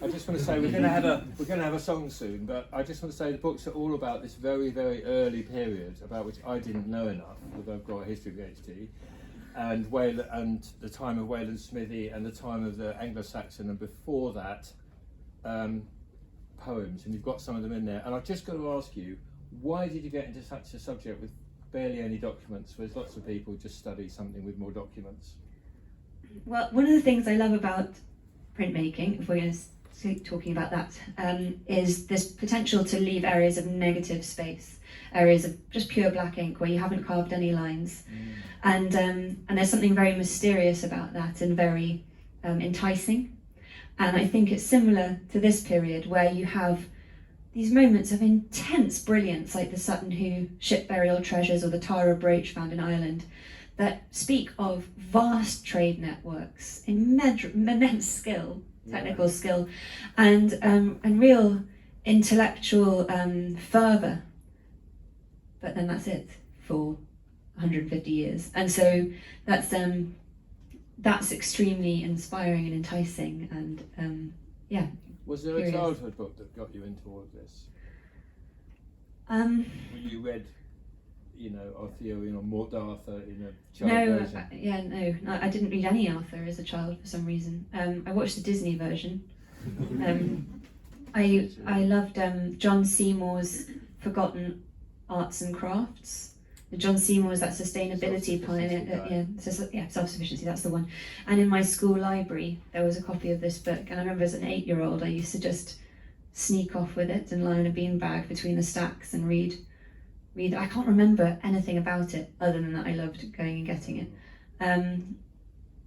I just want to say we're going to have a song soon, but I just want to say the books are all about this very, very early period about which I didn't know enough, although I've got a history PhD, and the time of Wayland Smithy and the time of the Anglo-Saxon, and before that, poems, and you've got some of them in there. And I've just got to ask you, why did you get into such a subject with barely any documents, whereas lots of people just study something with more documents? Well, one of the things I love about printmaking, if we're going to keep talking about that, is this potential to leave areas of negative space, areas of just pure black ink where you haven't carved any lines. And there's something very mysterious about that and very enticing. And I think it's similar to this period where you have these moments of intense brilliance, like the Sutton Hoo ship burial treasures or the Tara brooch found in Ireland, that speak of vast trade networks, immense skill, technical skill, and real intellectual fervour. But then that's it for 150 years, and so that's extremely inspiring and enticing, and yeah. Was there a childhood book that got you into all of this? When you read, Arthurian or Mort Arthur in a child version? No, I didn't read any Arthur as a child for some reason. I watched the Disney version. I loved John Seymour's Forgotten Arts and Crafts. John Seymour was that sustainability pioneer. Self-sufficiency, that's the one. And in my school library, there was a copy of this book, and I remember as an 8-year-old, I used to just sneak off with it and lie in a beanbag between the stacks and read. I can't remember anything about it other than that I loved going and getting it. And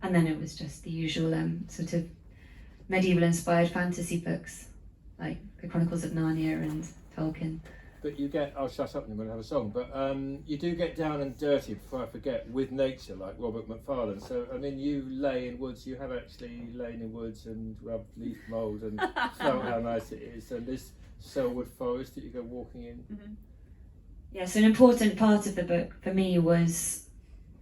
then it was just the usual sort of medieval-inspired fantasy books, like the Chronicles of Narnia and Tolkien. But I'll shut up and I'm going to have a song, but you do get down and dirty, before I forget, with nature, like Robert Macfarlane. So, I mean, you lay in woods, you have actually lain in woods and rubbed leaf mould and felt how nice it is. And this Selwood forest that you go walking in. Mm-hmm. Yeah, so an important part of the book for me was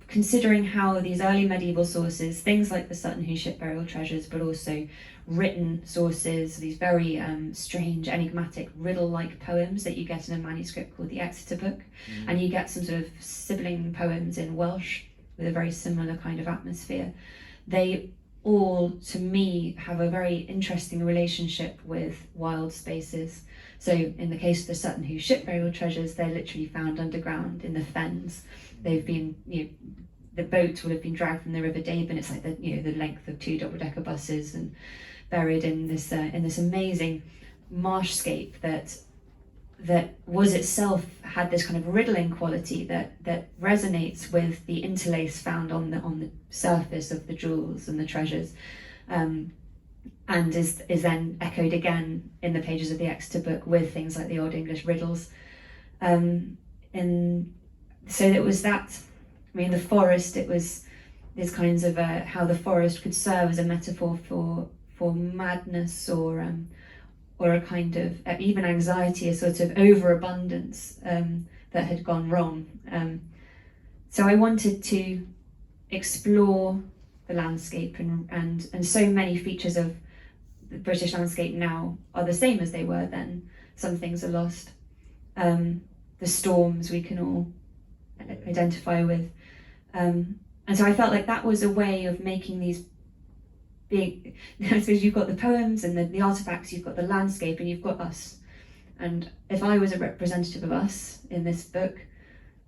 considering how these early medieval sources, things like the Sutton Hoo ship burial treasures, but also written sources, these very strange, enigmatic, riddle-like poems that you get in a manuscript called the Exeter Book, and you get some sort of sibling poems in Welsh with a very similar kind of atmosphere. They all, to me, have a very interesting relationship with wild spaces. So in the case of the Sutton Hoo ship burial treasures, they're literally found underground in the fens. They've been, the boat will have been dragged from the River Deben. It's like the length of 2 double-decker buses, and buried in this amazing marshscape that was itself had this kind of riddling quality that resonates with the interlace found on the surface of the jewels and the treasures, and is then echoed again in the pages of the Exeter Book with things like the Old English riddles, and so it was that. I mean, the forest. It was these kinds of how the forest could serve as a metaphor for madness or a kind of even anxiety, a sort of overabundance that had gone wrong. So I wanted to explore the landscape, and so many features of the British landscape now are the same as they were then. Some things are lost. The storms we can all identify with. And so I felt like that was a way of making these big, I suppose you've got the poems and the artifacts, you've got the landscape, and you've got us. And if I was a representative of us in this book,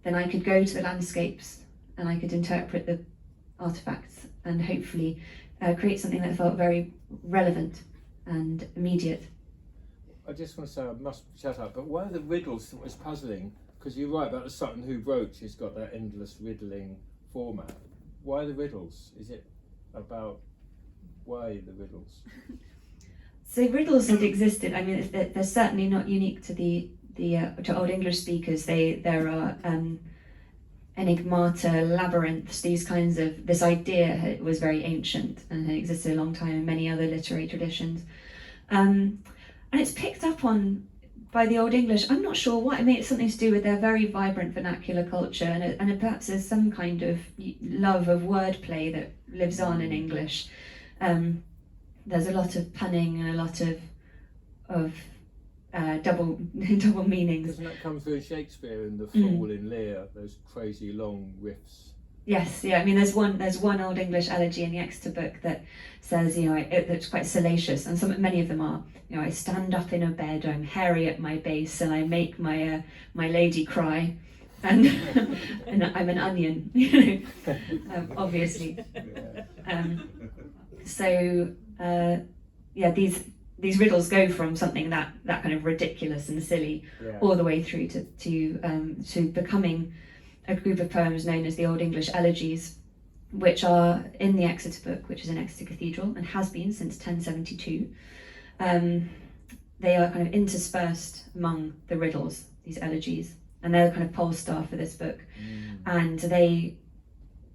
then I could go to the landscapes and I could interpret the artifacts and hopefully create something that felt very relevant and immediate. I just want to say, I must shut up, but one of the riddles that was puzzling, because you're right about the Sutton Hoo brooch, it's got that endless riddling format. Why the riddles? Is it about why the riddles? So riddles had existed. I mean, they're certainly not unique to to Old English speakers. There are enigmata, labyrinths, these kinds of, this idea was very ancient and had existed a long time in many other literary traditions. And it's picked up on by the Old English. I'm not sure why. I mean, it's something to do with their very vibrant vernacular culture, and it perhaps there's some kind of love of wordplay that lives on in English. there's a lot of punning and a lot of double meanings. Doesn't that come through in Shakespeare in the Fall in Lear? Those crazy long riffs. Yes, yeah. I mean, there's one Old English elegy in the Exeter book that says, it's quite salacious, and many of them are. I stand up in a bed, I'm hairy at my base, and I make my lady cry, and and I'm an onion, obviously. These riddles go from something that kind of ridiculous and silly, all the way through to becoming a group of poems known as the Old English elegies, which are in the Exeter book, which is in Exeter Cathedral and has been since 1072. They are kind of interspersed among the riddles, these elegies, and they're the kind of pole star for this book. And they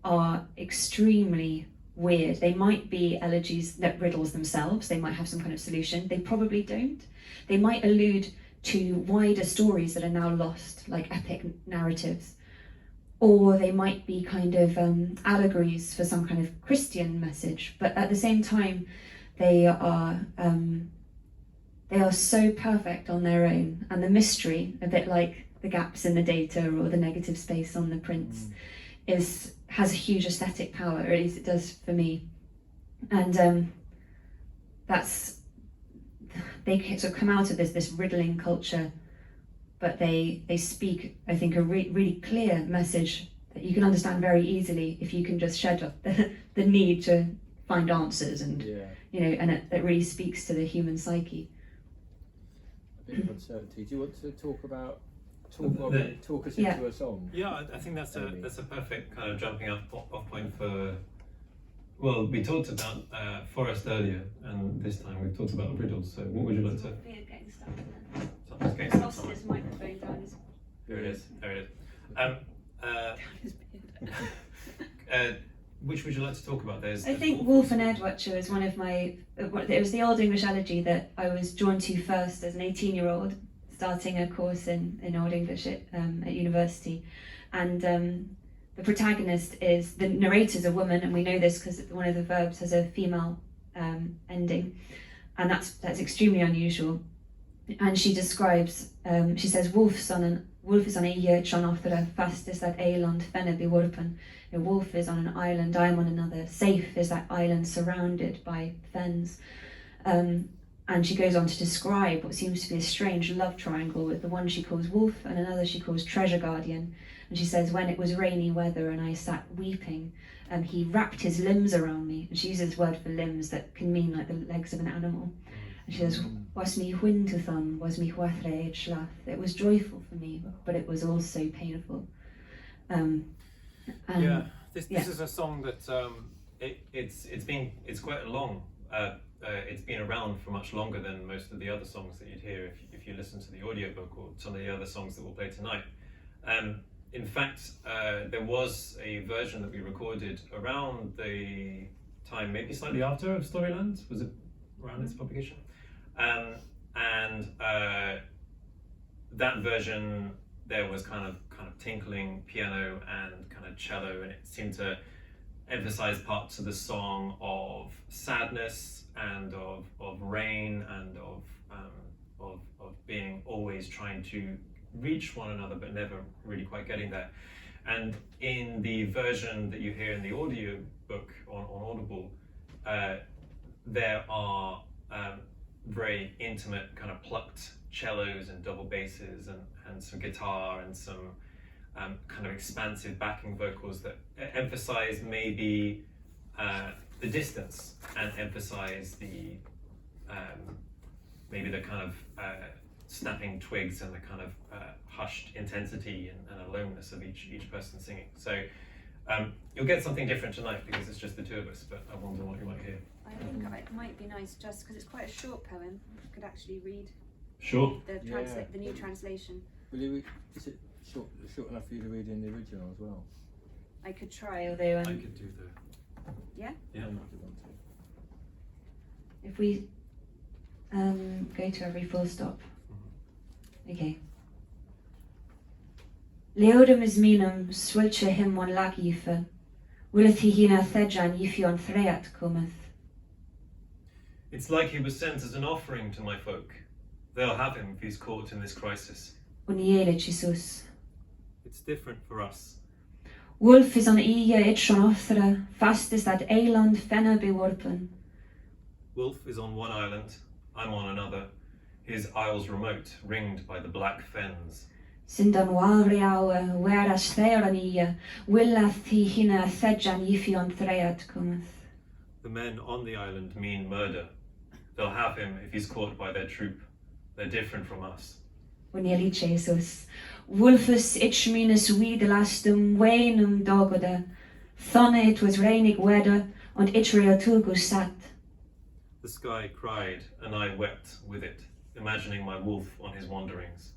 are extremely weird. They might be elegies, riddles themselves. They might have some kind of solution. They probably don't. They might allude to wider stories that are now lost, like epic narratives. Or they might be kind of allegories for some kind of Christian message, but at the same time, they are so perfect on their own, and the mystery, a bit like the gaps in the data or the negative space on the prints, has a huge aesthetic power, or at least it does for me. And they sort of come out of this riddling culture, but they speak, I think, a really clear message that you can understand very easily if you can just shed off the need to find answers, and and it really speaks to the human psyche. A bit of uncertainty. Do you want to talk us Yeah. into a song? Yeah, I think that's a perfect kind of jumping off point for. Well, we talked about forest earlier, and this time we've talked about riddles. So, what would you like to? Something's getting Lost his microphone down. There it is. Which would you like to talk about? I think Wolf and Erdwatcher was one of my. It was the Old English elegy that I was drawn to first as an 18-year-old, starting a course in Old English at university, and the protagonist is, the narrator's a woman, and we know this because one of the verbs has a female ending, and that's extremely unusual. And she describes, she says, Wolf is on a John Arthur fast is that eiland fenne beworpen. A wolf is on an island, I am on another. Safe is that island surrounded by fens. And she goes on to describe what seems to be a strange love triangle with the one she calls Wolf and another she calls Treasure Guardian. And she says, when it was rainy weather and I sat weeping, he wrapped his limbs around me. And she uses the word for limbs that can mean like the legs of an animal. And she says, was me huintuthon, was me huathre schlaf. It was joyful for me, but it was also painful. This is a song that it's quite long. It's been around for much longer than most of the other songs that you'd hear if you listen to the audiobook or some of the other songs that we'll play tonight. In fact, there was a version that we recorded around the time, maybe slightly after, of Storyland. Was it around its publication? That version, there was kind of tinkling piano and kind of cello, and it seemed to emphasize parts of the song of sadness and of rain and of being always trying to reach one another but never really quite getting there. And in the version that you hear in the audio book on Audible, there are very intimate kind of plucked cellos and double basses and some guitar and some kind of expansive backing vocals that emphasize maybe the distance and emphasize the maybe the kind of snapping twigs and the kind of hushed intensity and aloneness of each person singing. So you'll get something different tonight because it's just the two of us, but I wonder what you might hear. I think it might be nice, just because it's quite a short poem, I could actually read the new translation. Will you read, is it short enough for you to read in the original as well? I could try, although I could do the... Yeah? Yeah. If we go to every full stop. Okay. Leodum is minum swilche him on lagife. Willeth he hina thejan yifion threat cometh. It's like he was sent as an offering to my folk. They'll have him if he's caught in this crisis. Und jele Jesus. It's different for us. Wolf is an ige it schon offre, fast is that eiland fenne beworpen. Wolf is on one island, I'm on another. His isles remote, ringed by the black fens. Sind an walriawe, where as there an ige, willath he hinna thedjan ifi on threat cometh. The men on the island mean murder. They'll have him if he's caught by their troop. They're different from us. Und jeli Jesus. Wolfus itch minus we the lastum wainum dogode. Thonne it was rainig weather, and itchria tulgus sat. The sky cried, and I wept with it, imagining my wolf on his wanderings.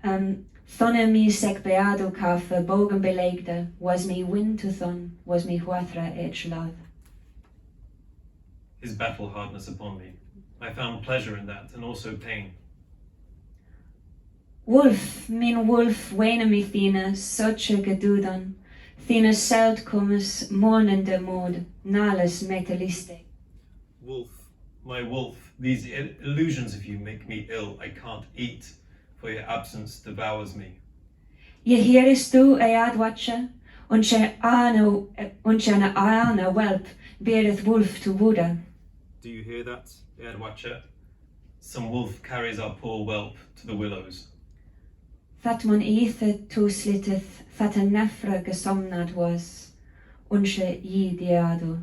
Thonne mi sec beado kafe bogen belegde, was me wind to thon, was me huathra itch love. His battle hardness upon me. I found pleasure in that, and also pain. Wolf, min wolf, wene mi thina, such a gedudan. Thina seld comes mornende mod, nales metaliste. Wolf, my wolf, these illusions of you make me ill. I can't eat, for your absence devours me. Je hearest du adwacha, unche na ana whelp, beareth wolf to Buddha. Do you hear that, Erdwatcher? Some wolf carries our poor whelp to the willows. That mon ethe toeslitteth, that a nefra gesomnad was, unche ye diado.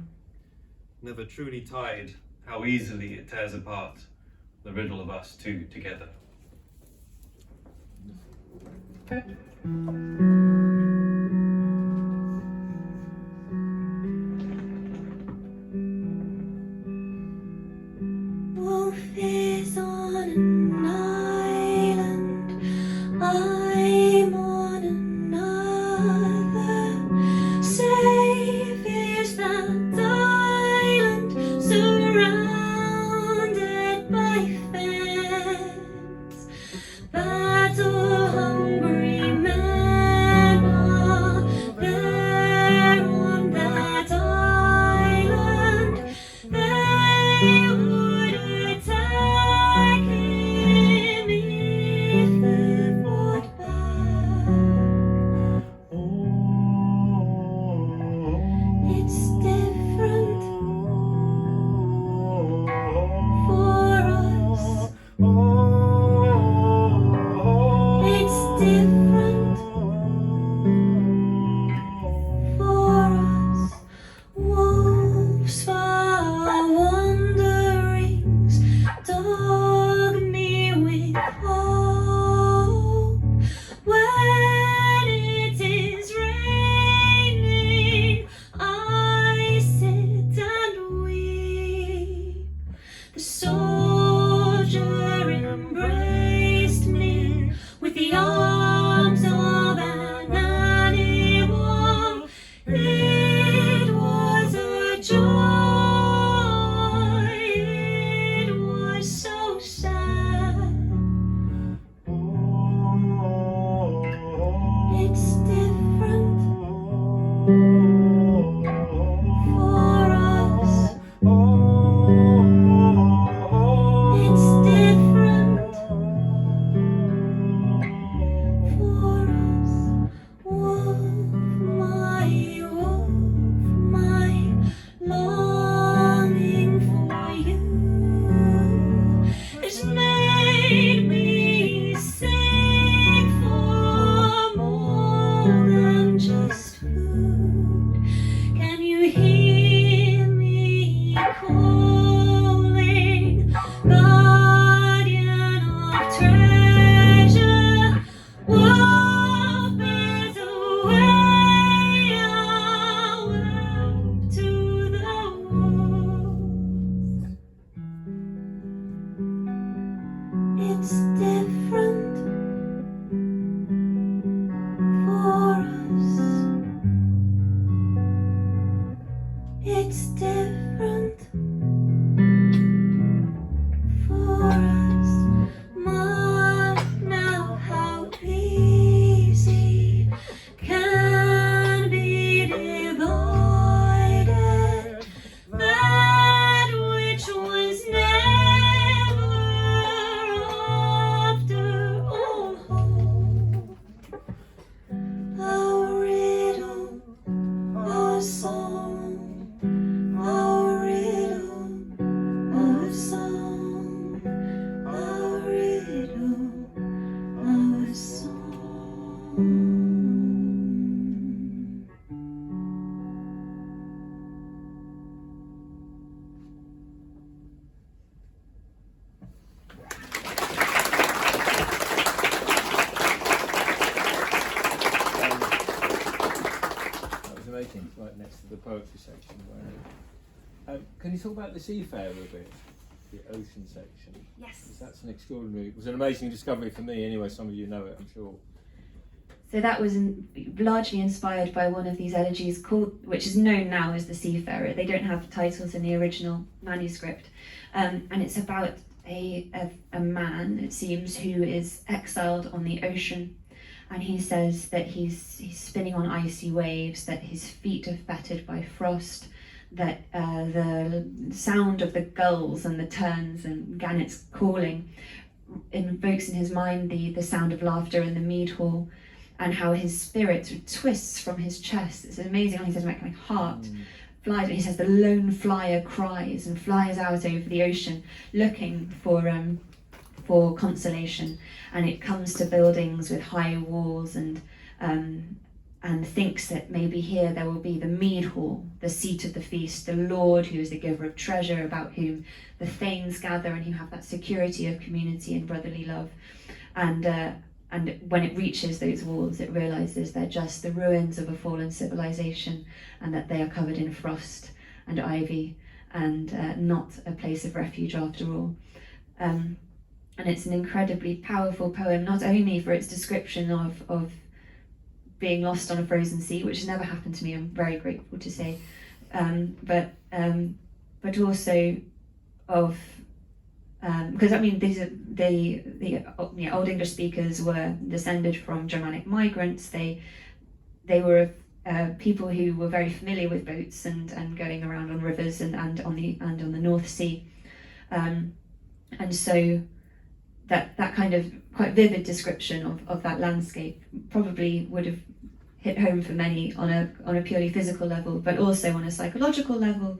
Never truly tied, how easily it tears apart, the riddle of us two together. Wolf is on an island, I'm on another. Safe is that island, surrounded by fence. Battle-hungry men are there on that island. They would attack him if they fought back. It's different for us. It's different for us. Wolves far wanderings dog me with hope. When it is raining, I sit and weep. The soldier embraced me with the arms of an animal. It was a joy, it was so sad. It's different for us. It's different for us. Wolf, my longing for you has made me sick for more than just food. Can you hear me calling, guardian of treasure? Wolf bears away our whelp to the woods. It's different for us. It's different for us. Mark now how easy can be divided. That poetry section. Can you talk about the seafarer a bit, the ocean section? Yes. 'Cause that's it was an amazing discovery for me anyway, some of you know it, I'm sure. So that was largely inspired by one of these elegies which is known now as the Seafarer. They don't have titles in the original manuscript. And it's about a man, it seems, who is exiled on the ocean. And he says that he's spinning on icy waves, that his feet are fettered by frost, that the sound of the gulls and the terns and gannets calling invokes in his mind the sound of laughter in the mead hall, and how his spirit sort of twists from his chest. It's amazing. He says, my heart flies. He says the lone flyer cries and flies out over the ocean looking for consolation, and it comes to buildings with high walls and thinks that maybe here there will be the mead hall, the seat of the feast, the Lord who is the giver of treasure, about whom the thanes gather and who have that security of community and brotherly love. And when it reaches those walls, it realizes they're just the ruins of a fallen civilization, and that they are covered in frost and ivy, and not a place of refuge after all. And it's an incredibly powerful poem, not only for its description of being lost on a frozen sea, which has never happened to me, I'm very grateful to say, but also of because I mean, these are the Old English speakers were descended from Germanic migrants. They were people who were very familiar with boats and going around on rivers and on the North Sea, and so that kind of quite vivid description of that landscape probably would have hit home for many on a purely physical level, but also on a psychological level.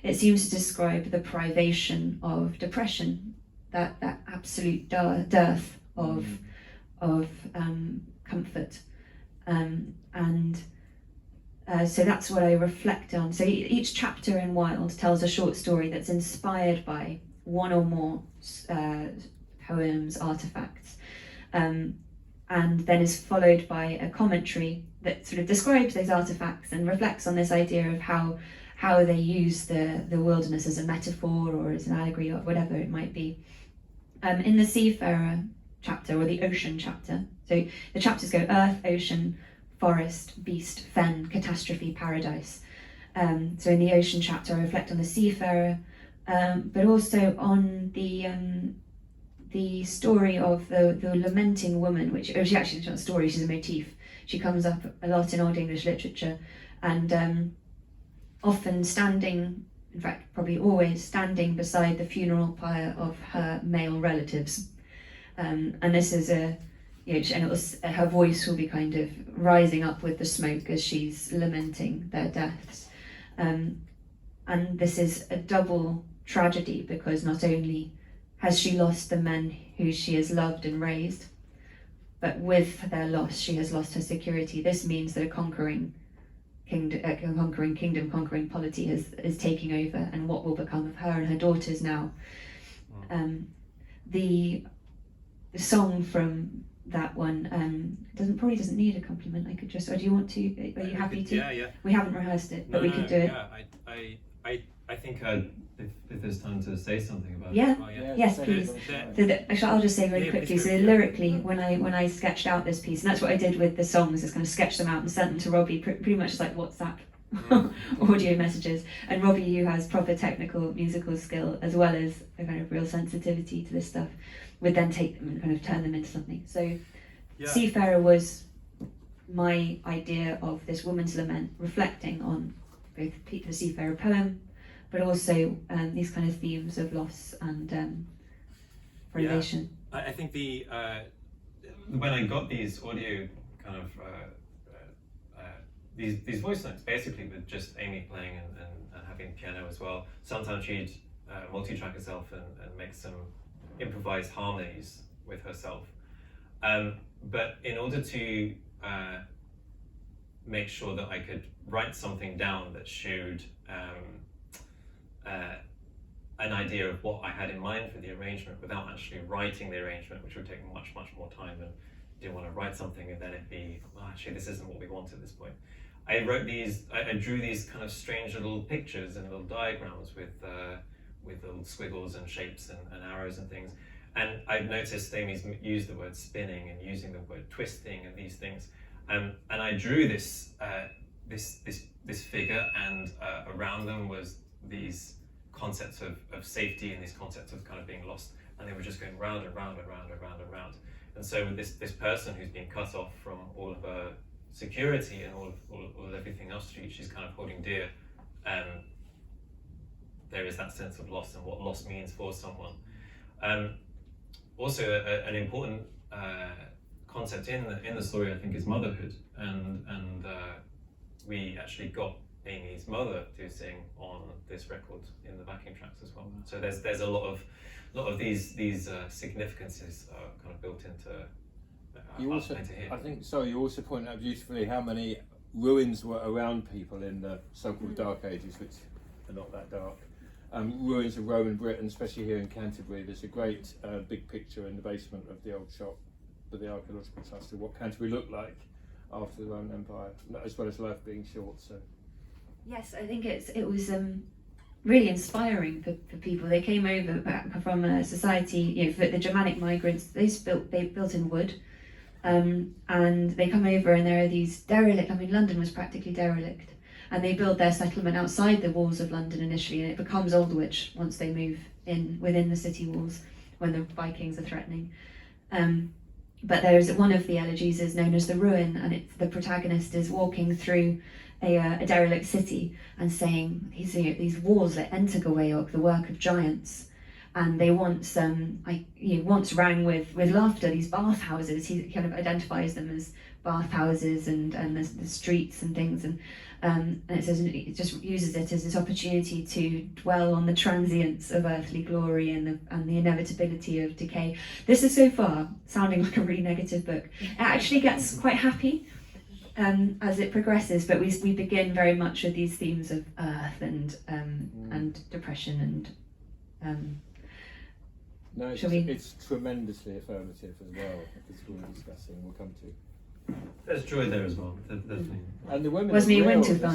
It seems to describe the privation of depression, that absolute dearth of comfort, so that's what I reflect on. So each chapter in Wild tells a short story that's inspired by one or more poems, artifacts, and then is followed by a commentary that sort of describes those artifacts and reflects on this idea of how they use the wilderness as a metaphor or as an allegory or whatever it might be. In the Seafarer chapter, or the Ocean chapter, so the chapters go Earth, Ocean, Forest, Beast, Fen, Catastrophe, Paradise. So in the Ocean chapter I reflect on the Seafarer, but also on the story of the lamenting woman, which she actually is not a story, she's a motif. She comes up a lot in Old English literature, and often standing, in fact probably always standing beside the funeral pyre of her male relatives, and this is and it was her voice will be kind of rising up with the smoke as she's lamenting their deaths, and this is a double tragedy, because not only has she lost the men who she has loved and raised, but with their loss she has lost her security. This means that a conquering kingdom, conquering polity is taking over, and what will become of her and her daughters now. The song from that one probably doesn't need a compliment. I could just, or do you want to, are you happy to? Yeah. We haven't rehearsed it, but we could do it. Yeah, I think if there's time to say something about Yeah. it. Well, yeah. Yes, please. So I'll just say very quickly, so lyrically, when I sketched out this piece, and that's what I did with the songs, is kind of sketch them out and sent them to Robbie, pretty much just like WhatsApp audio messages. And Robbie, who has proper technical musical skill as well as a kind of real sensitivity to this stuff, would then take them and kind of turn them into something. So Seafarer was my idea of this woman's lament, reflecting on both the Seafarer poem, but also these kind of themes of loss and privation. Yeah. I think when I got these audio kind of these voice notes, basically with just Amy playing and having piano as well. Sometimes she'd multi-track herself and make some improvised harmonies with herself. But in order to make sure that I could write something down that showed an idea of what I had in mind for the arrangement without actually writing the arrangement, which would take much more time, and didn't want to write something and then it'd be, well, actually this isn't what we want at this point. I wrote these, I drew these kind of strange little pictures and little diagrams with little squiggles and shapes and arrows and things. And I've noticed Amy's used the word spinning and using the word twisting and these things. And I drew this figure, and around them was these concepts of safety and these concepts of kind of being lost, and they were just going round and round and round and round and round. And so with this person who's been cut off from all of her security and all of everything else she's kind of holding dear, there is that sense of loss and what loss means for someone. Also, an important concept in the story, I think, is motherhood, and we actually got Amy's mother to sing on this record in the backing tracks as well. So there's a lot of these significances kind of built into. You also, I think, you also pointed out beautifully how many ruins were around people in the so-called Dark Ages, which are not that dark. Ruins of Roman Britain, especially here in Canterbury. There's a great big picture in the basement of the old shop with the Archaeological Trust of what Canterbury looked like after the Roman Empire, as well as life being short. So, yes, I think it was really inspiring for people. They came over back from a society, for the Germanic migrants. They built in wood, and they come over, and there are these derelict. I mean, London was practically derelict. And they build their settlement outside the walls of London initially, and it becomes Aldwych once they move in within the city walls when the Vikings are threatening. But there's one of the elegies is known as the Ruin, and the protagonist is walking through a derelict city and saying these walls that enter Gawaeok, the work of giants, and they once rang with laughter. These bathhouses, he kind of identifies them as bathhouses and the streets and things, and it says it just uses it as this opportunity to dwell on the transience of earthly glory and the inevitability of decay. This is so far sounding like a really negative book. It actually gets quite happy as it progresses, but we begin very much with these themes of earth and depression and. No, it's tremendously affirmative as well, as we were discussing. We'll come to. There's joy there as well, definitely. And the women, there's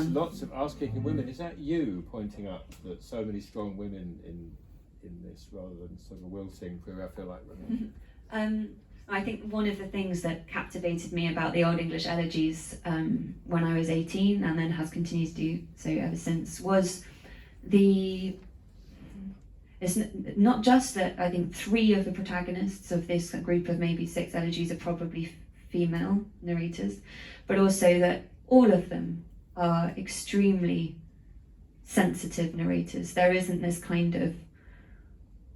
lots of ass-kicking women. Is that you pointing up that so many strong women in this, rather than sort of wilting through, I feel like women? I think one of the things that captivated me about the Old English elegies when I was 18, and then has continued to do so ever since, was it's not just that I think 3 of the protagonists of this group of maybe 6 elegies are probably female narrators, but also that all of them are extremely sensitive narrators. There isn't this kind of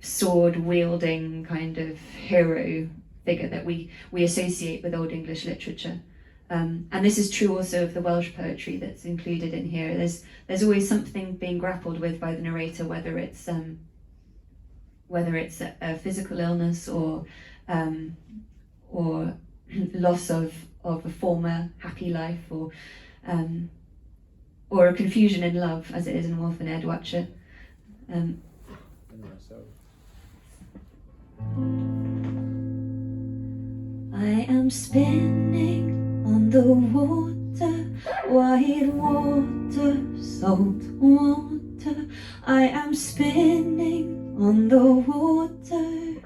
sword-wielding kind of hero figure that we associate with Old English literature. And this is true also of the Welsh poetry that's included in here. There's always something being grappled with by the narrator, whether it's a physical illness or loss of a former happy life, or a confusion in love, as it is in Wolf and Ed Watcher. I am spinning on the water, white water, salt water. I am spinning on the water,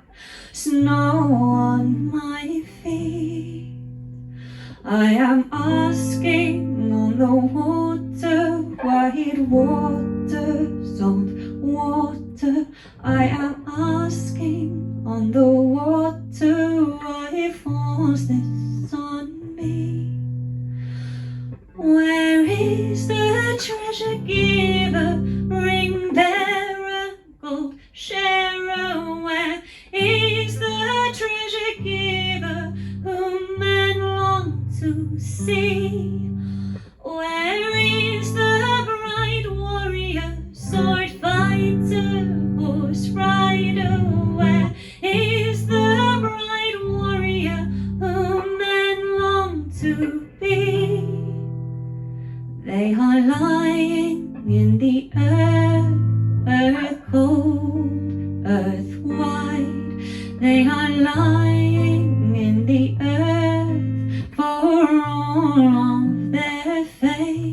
snow on my feet. I am asking on the water, white water, salt water. I am asking on the water, why falls this on me? Where is the treasure giver, ring bearer, gold sharer? Where is the treasure giver whom men long to see? Where is the bright warrior, sword fighter, horse rider? Where is the bright warrior whom men long to be? They are lying in the earth cold, earth wide. They are lying in the earth for all of their fate.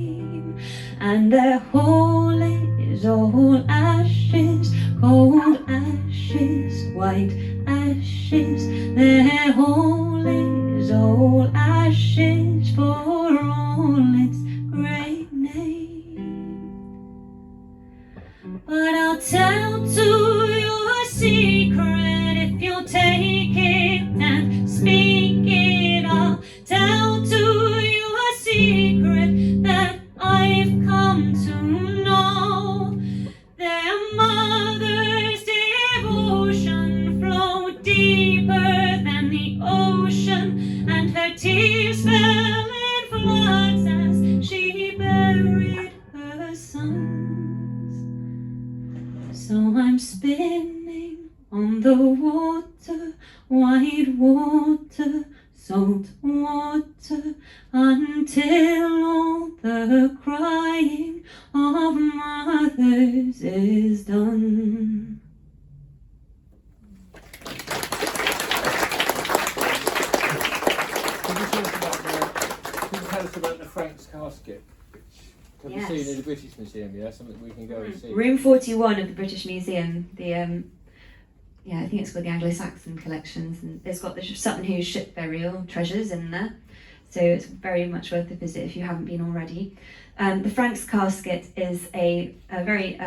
ashes, all ashes, cold ashes, white ashes, their whole is all ashes for all its great name. But I'll tell to your secret if you'll take it and speak it. I'll tell to your secret that I've come to know. Their mother's devotion flowed deeper than the ocean, and her tears fell in floods as she buried her sons. So I'm spinning on the water, white water, salt water, until all the crying of mothers is done. Can you tell us about the Frank's casket, which can be seen in the British Museum? Yeah, something we can go and see. Room 41 of the British Museum. The I think it's called the Anglo-Saxon collections, and it's got the Sutton Hoo ship burial treasures in there. So it's very much worth a visit if you haven't been already. The Frank's casket is a very,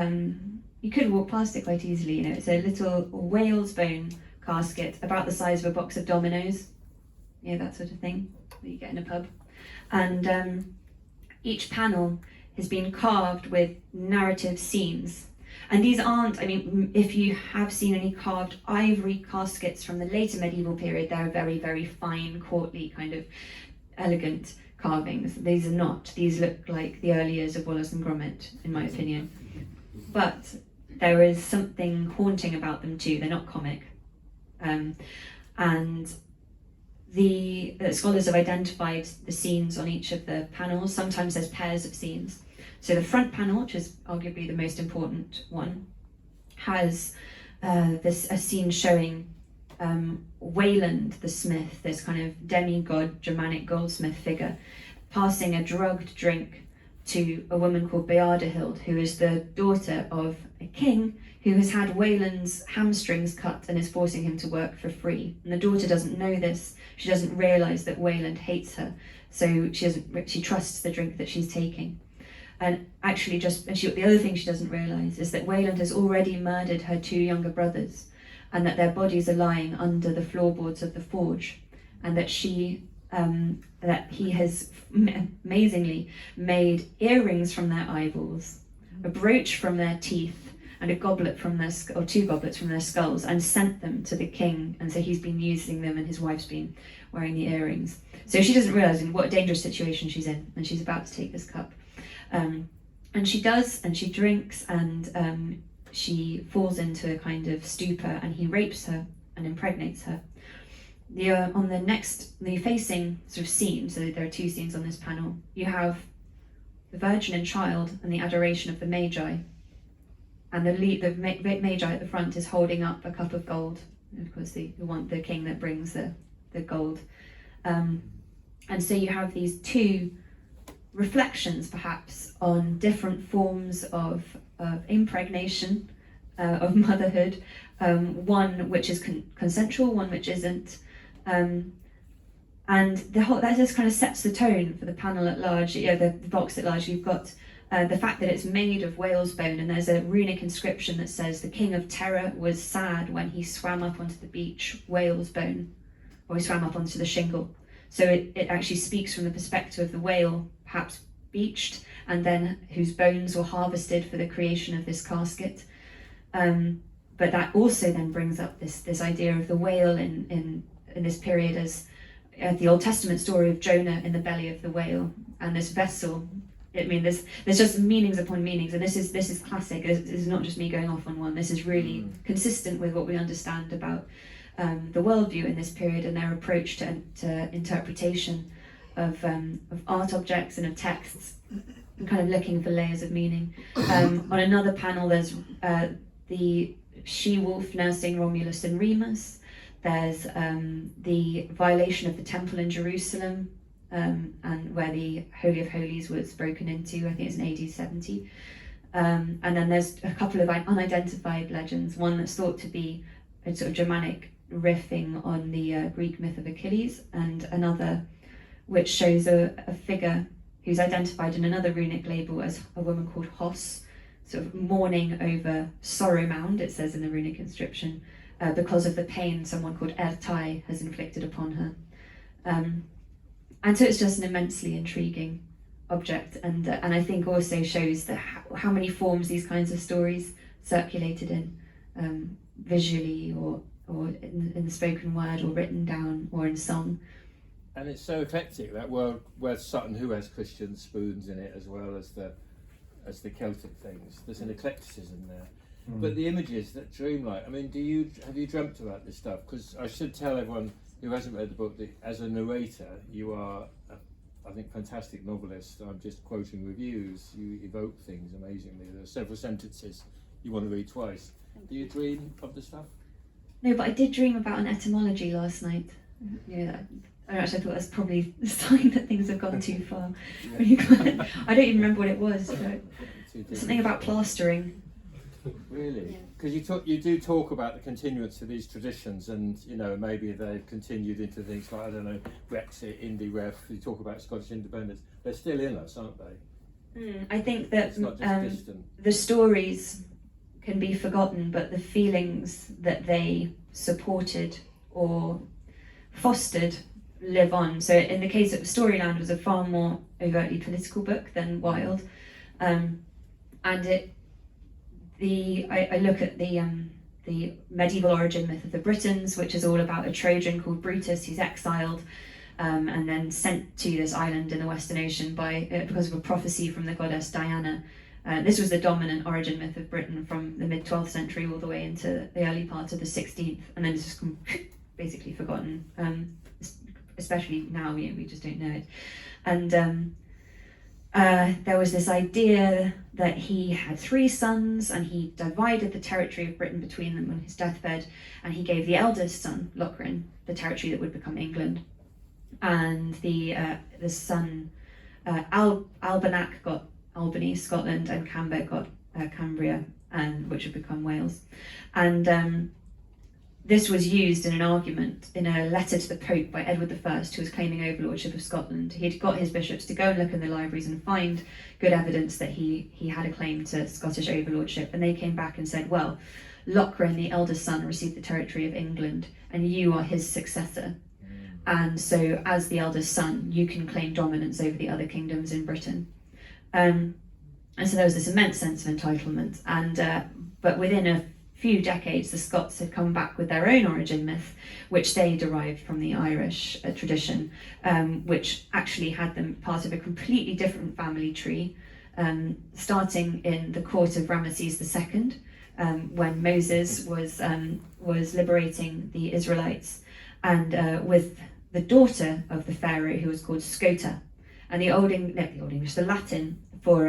you could walk past it quite easily, you know, it's a little whale's bone casket about the size of a box of dominoes, you know, that sort of thing that you get in a pub. And each panel has been carved with narrative scenes. And these aren't, I mean, if you have seen any carved ivory caskets from the later medieval period, they're very, very fine, courtly, kind of elegant carvings. These are not. These look like the early years of Wallace and Gromit, in my opinion. But there is something haunting about them too. They're not comic. And the scholars have identified the scenes on each of the panels. Sometimes there's pairs of scenes. So the front panel, which is arguably the most important one, has a scene showing Wayland the smith, this kind of demigod Germanic goldsmith figure, passing a drugged drink to a woman called Beardahild, who is the daughter of a king who has had Wayland's hamstrings cut and is forcing him to work for free. And the daughter doesn't know this. She doesn't realise that Wayland hates her, so she trusts the drink that she's taking. And actually, the other thing she doesn't realise is that Wayland has already murdered her two younger brothers, and that their bodies are lying under the floorboards of the forge, and that that he has amazingly made earrings from their eyeballs, a brooch from their teeth, and a goblet from or two goblets from their skulls, and sent them to the king. And so he's been using them, and his wife's been wearing the earrings. So she doesn't realise what a dangerous situation she's in, and she's about to take this cup. And she does, and she drinks, and she falls into a kind of stupor, and he rapes her and impregnates her. On the facing sort of scene, so there are two scenes on this panel, you have the Virgin and Child and the adoration of the Magi. And the Magi at the front is holding up a cup of gold. And of course, the king that brings the gold. And so you have these two reflections, perhaps, on different forms of impregnation, of motherhood, one which is consensual, one which isn't, and that just kind of sets the tone for the panel at large, the box at large. You've got the fact that it's made of whale's bone, and there's a runic inscription that says the King of Terror was sad when he swam up onto the beach, whale's bone, or he swam up onto the shingle. So it actually speaks from the perspective of the whale, perhaps beached, and then whose bones were harvested for the creation of this casket. But that also then brings up this idea of the whale in this period as the Old Testament story of Jonah in the belly of the whale, and this vessel. I mean, there's just meanings upon meanings, and this is classic. This is not just me going off on one. This is really consistent with what we understand about the worldview in this period and their approach to interpretation of art objects and of texts, and kind of looking for layers of meaning. On another panel, there's the she-wolf nursing Romulus and Remus. There's the violation of the temple in Jerusalem, and where the Holy of Holies was broken into. I think it's in AD 70. And then there's a couple of unidentified legends, one that's thought to be a sort of Germanic riffing on the Greek myth of Achilles, and another which shows a figure who's identified in another runic label as a woman called Hos, sort of mourning over Sorrow Mound, it says in the runic inscription, because of the pain someone called Ertai has inflicted upon her. And so it's just an immensely intriguing object, and I think also shows that how many forms these kinds of stories circulated in, visually or in the spoken word or written down or in song. And it's so eclectic, that world where Sutton Hoo has Christian spoons in it as well as the Celtic things. There's an eclecticism there. But the images, that dreamlike, I mean, have you dreamt about this stuff? Because I should tell everyone who hasn't read the book that as a narrator, you are, I think, fantastic novelist. I'm just quoting reviews. You evoke things amazingly. There are several sentences you want to read twice. Do you dream of the stuff? No, but I did dream about an etymology last night. Yeah, I actually thought that's probably a sign that things have gone too far. Yeah. I don't even remember what it was. But something about plastering. Really? Because you do talk about the continuance of these traditions, and maybe they've continued into things like, I don't know, Brexit, Indie Ref. You talk about Scottish independence. They're still in us, aren't they? I think that it's not just distant. The stories can be forgotten, but the feelings that they supported or fostered live on. So in the case of Storyland, was a far more overtly political book than Wild, and I look at the medieval origin myth of the Britons, which is all about a Trojan called Brutus who's exiled and then sent to this island in the Western Ocean because of a prophecy from the goddess Diana. This was the dominant origin myth of Britain from the mid-12th century all the way into the early part of the 16th, and then it's just basically forgotten, especially now we just don't know it. And there was this idea that he had 3 sons and he divided the territory of Britain between them on his deathbed, and he gave the eldest son, Lochran, the territory that would become England, and the son Albanac got Albany, Scotland, and Camber got Cambria, which would become Wales. And this was used in an argument in a letter to the Pope by Edward I, who was claiming overlordship of Scotland. He'd got his bishops to go and look in the libraries and find good evidence that he had a claim to Scottish overlordship, and they came back and said, well, Lochran, the eldest son, received the territory of England, and you are his successor. And so, as the eldest son, you can claim dominance over the other kingdoms in Britain. And so there was this immense sense of entitlement, but within a few decades the Scots had come back with their own origin myth, which they derived from the Irish tradition, which actually had them part of a completely different family tree, starting in the court of Ramesses II, when Moses was liberating the Israelites, and with the daughter of the pharaoh who was called Scota. And the Latin for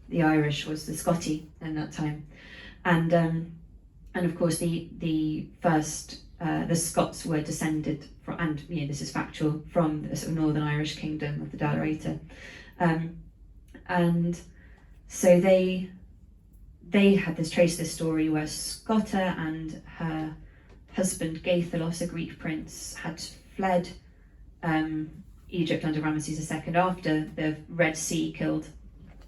the Irish was the Scoti in that time, and of course the first the Scots were descended from, and this is factual, from the sort of Northern Irish kingdom of the Dalrieta, and so they had this this story where Scota and her husband Gaithalos, a Greek prince, had fled Egypt under Ramesses II after the Red Sea killed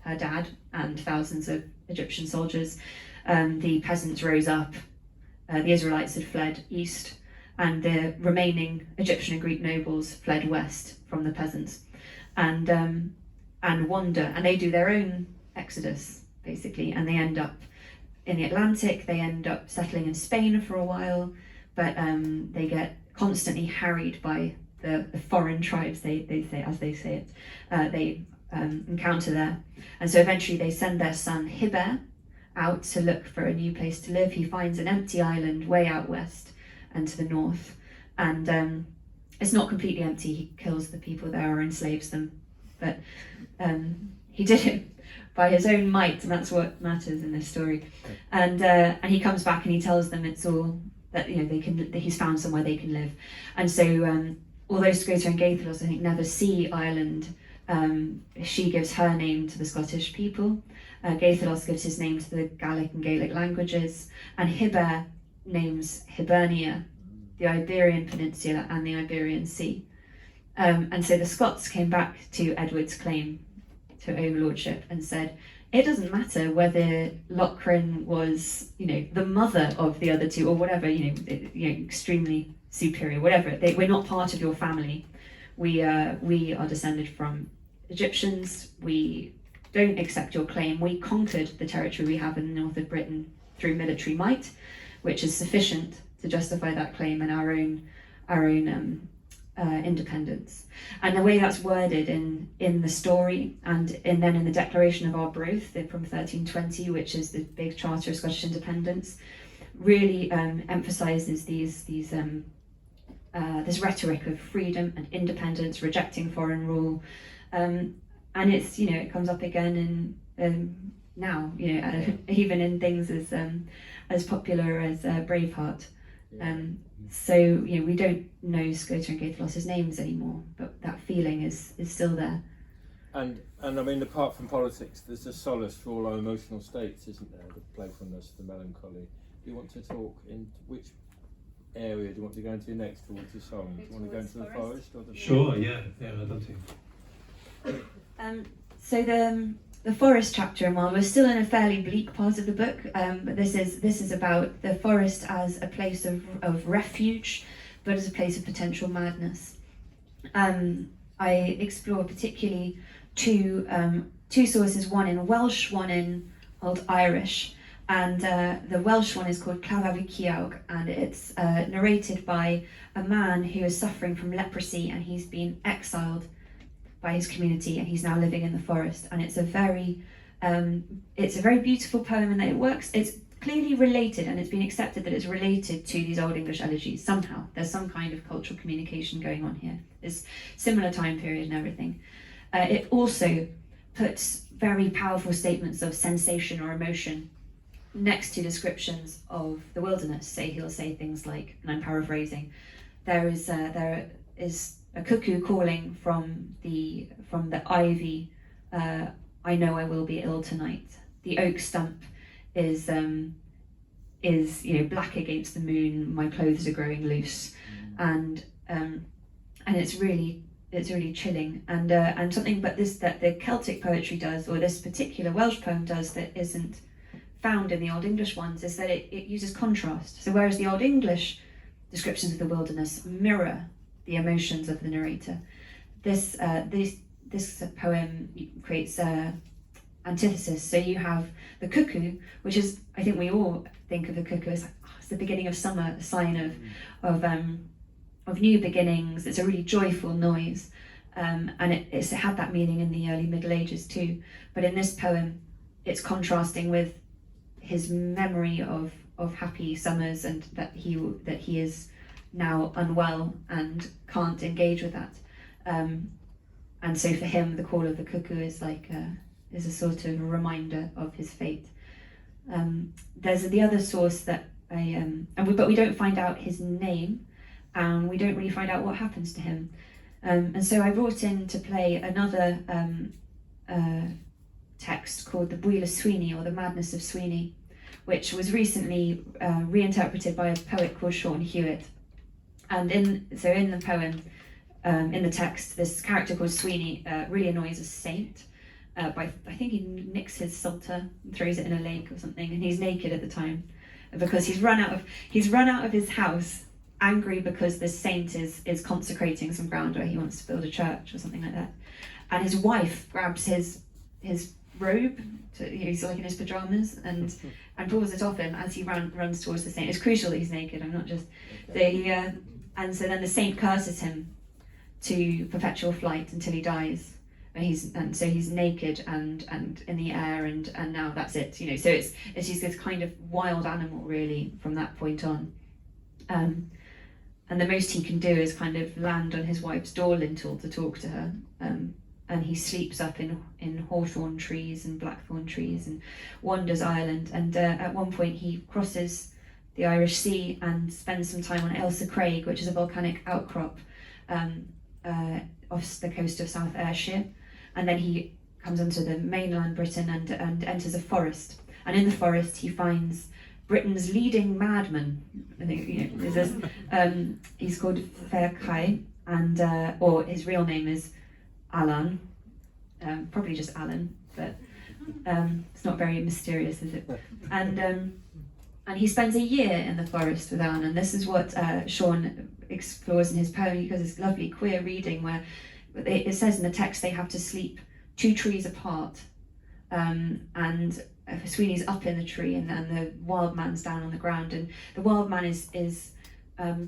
her dad and thousands of Egyptian soldiers. The peasants rose up, the Israelites had fled east, and the remaining Egyptian and Greek nobles fled west from the peasants, and wander, and they do their own exodus basically, and they end up in the Atlantic. They end up settling in Spain for a while, but they get constantly harried by the foreign tribes, they say it, they encounter there. And so eventually they send their son Hiber out to look for a new place to live. He finds an empty island way out west and to the north, and it's not completely empty. He kills the people there or enslaves them, but he did it by his own might, and that's what matters in this story. And he comes back and he tells them it's all that that he's found somewhere they can live. And so although Scota and Gaithalos, I think, never see Ireland, she gives her name to the Scottish people, Gaithalos gives his name to the Gallic and Gaelic languages, and Hiber names Hibernia, the Iberian Peninsula and the Iberian Sea. And so the Scots came back to Edward's claim to overlordship and said, it doesn't matter whether Lochran was, the mother of the other two or whatever, extremely superior, whatever. We're not part of your family. We are descended from Egyptians. We don't accept your claim. We conquered the territory we have in the north of Britain through military might, which is sufficient to justify that claim and our own independence. And the way that's worded in the story and then in the Declaration of Arbroath from 1320, which is the big charter of Scottish independence, really emphasises this rhetoric of freedom and independence, rejecting foreign rule, and it's it comes up again in now even in things as popular as Braveheart. So we don't know Scotia and Gaithalos' names anymore, but that feeling is still there. And I mean, apart from politics, there's a solace for all our emotional states, isn't there? The playfulness, the melancholy. Do you want to talk in which area do you want to go into next towards the song? Do you want to go into the forest or the? Sure, yeah, I'd love to. So the forest chapter, and while we're still in a fairly bleak part of the book, but this is about the forest as a place of refuge, but as a place of potential madness. I explore particularly two sources, one in Welsh, one in Old Irish, and the Welsh one is called Claddagh, and it's narrated by a man who is suffering from leprosy, and he's been exiled by his community, and he's now living in the forest. And it's a very beautiful poem in that it works. It's clearly related, and it's been accepted that it's related to these Old English elegies somehow. There's some kind of cultural communication going on here. It's similar time period and everything. It also puts very powerful statements of sensation or emotion next to descriptions of the wilderness. So he'll say things like, and I'm paraphrasing, there is a cuckoo calling from the ivy, I know I will be ill tonight. The oak stump is black against the moon, my clothes are growing loose. And it's really chilling, and something that the Celtic poetry does, or this particular Welsh poem does, that isn't found in the Old English ones, is that it uses contrast. So whereas the Old English descriptions of the wilderness mirror the emotions of the narrator, this poem creates antithesis. So you have the cuckoo, which is, I think we all think of the cuckoo as it's the beginning of summer, a sign of new beginnings. It's a really joyful noise, and it had that meaning in the early Middle Ages too. But in this poem, it's contrasting with his memory of happy summers, and that he is now unwell and can't engage with that. And so for him, the call of the cuckoo is like is a sort of a reminder of his fate. There's the other source that but we don't find out his name, and we don't really find out what happens to him. And so I brought in to play another text called the Bwyle Sweeney, or the Madness of Sweeney, which was recently reinterpreted by a poet called Sean Hewitt. And in the poem, in the text, this character called Sweeney really annoys a saint. I think he nicks his psalter and throws it in a lake or something, and he's naked at the time because he's run out of his house, angry because this saint is consecrating some ground where he wants to build a church or something like that. And his wife grabs his robe, he's like in his pajamas, and pulls it off him as he runs towards the saint. It's crucial that he's naked. I'm not just and so then the saint curses him to perpetual flight until he dies. So he's naked and in the air, and now that's it. So it's just this kind of wild animal really from that point on. And the most he can do is kind of land on his wife's door lintel to talk to her. And he sleeps up in hawthorn trees and blackthorn trees and wanders Ireland. And at one point he crosses the Irish Sea and spends some time on Ailsa Craig, which is a volcanic outcrop off the coast of South Ayrshire. And then he comes onto the mainland Britain and enters a forest. And in the forest he finds Britain's leading madman. I think, you know, there's this, he's called Ferkai, and or his real name is Alan, probably just Alan, but it's not very mysterious, is it? And he spends a year in the forest with Alan, and this is what Sean explores in his poem. He does this lovely queer reading where it says in the text they have to sleep 2 trees apart, and Sweeney's up in the tree, and the wild man's down on the ground, and the wild man is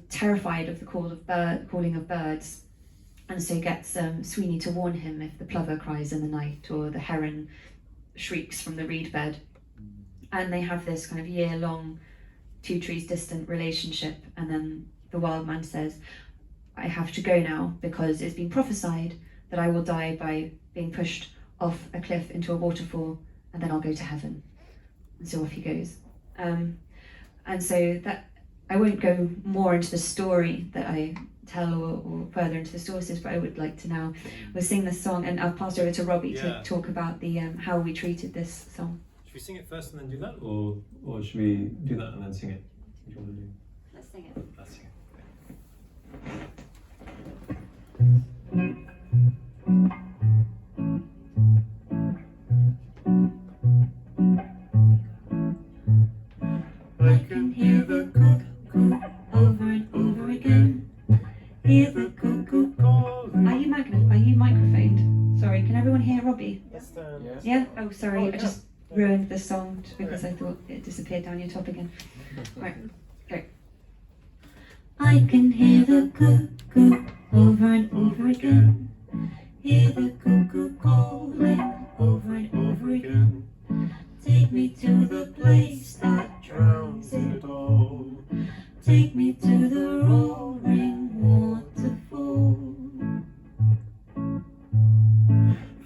terrified of the calling of birds, and so gets Sweeney to warn him if the plover cries in the night or the heron shrieks from the reed bed. And they have this kind of year-long, 2 trees distant relationship, and then the wild man says, I have to go now because it's been prophesied that I will die by being pushed off a cliff into a waterfall, and then I'll go to heaven. And so off he goes. And so that, I won't go more into the story that I tell or further into the sources, but I would like to now we'll sing the song, and I'll pass over to Robbie to talk about the how we treated this song. Should we sing it first and then do that, or should we do that and then sing it? What do you want to do? Let's sing it. Let's sing it. I can hear the cuckoo over and over again. Hear the cuckoo calling. Are you microphoned? Sorry, can everyone hear Robbie? Yes. Yeah? Oh, sorry, I just ruined the song just because I thought it disappeared down your top again. Right, go. I can hear the cuckoo over and over again. Hear the cuckoo calling over and over again. Take me to the place that drowns it all. Take me to the roaring waterfall.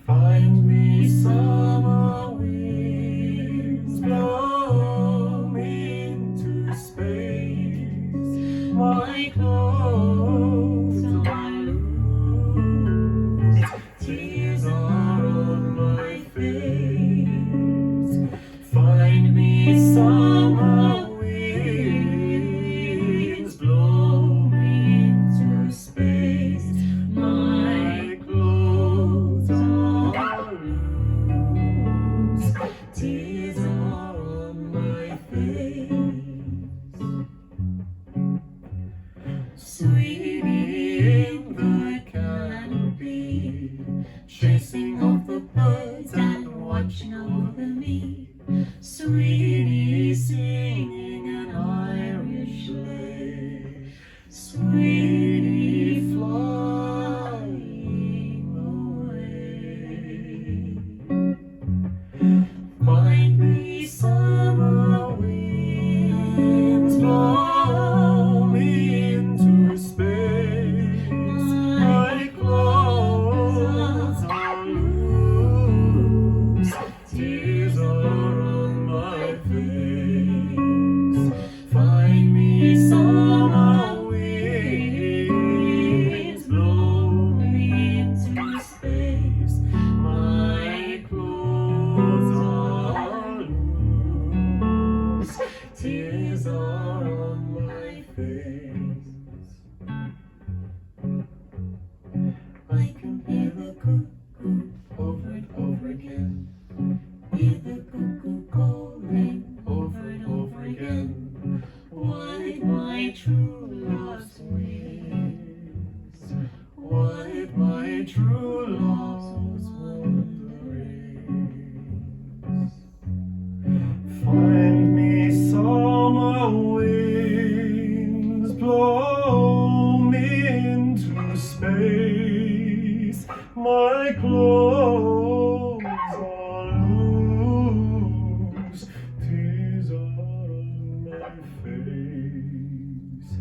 Find me summer winds, blow me into space. My clothes are loose, tears are on my face. Find me summer winds, blow me into space. My clothes are loose, tears are on my face. Sweetie in the canopy, chasing off the birds and watching over me. Sweetie singing an Irish lay. Sweetie flying away. Find me summer winds, blow me into space. My clothes are loose, tears are on my face. Find me summer winds, blow me into space. My clothes are loose, tears are on my face. I can hear the cuckoo over and over again. Hear the cuckoo calling over and over again. Wide my true love's wings. Wide my true love's wanderings. Find me summer winds, blow me into space. My clothes are loose, tears are on my face.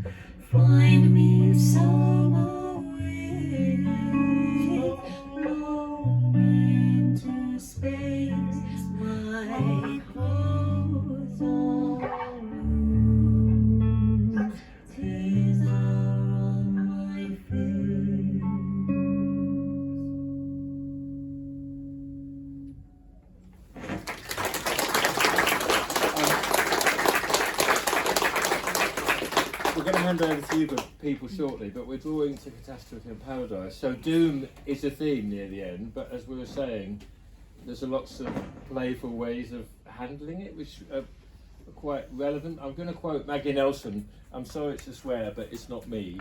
Find me summer winds, blow me into space. My clothes are loose, tears are on my face. we're going to hand over to you good people shortly, but we're drawing to Catastrophe and Paradise. So doom is a theme near the end, but as we were saying, there's lots of playful ways of handling it, which are quite relevant. I'm going to quote Maggie Nelson. I'm sorry to swear, but it's not me.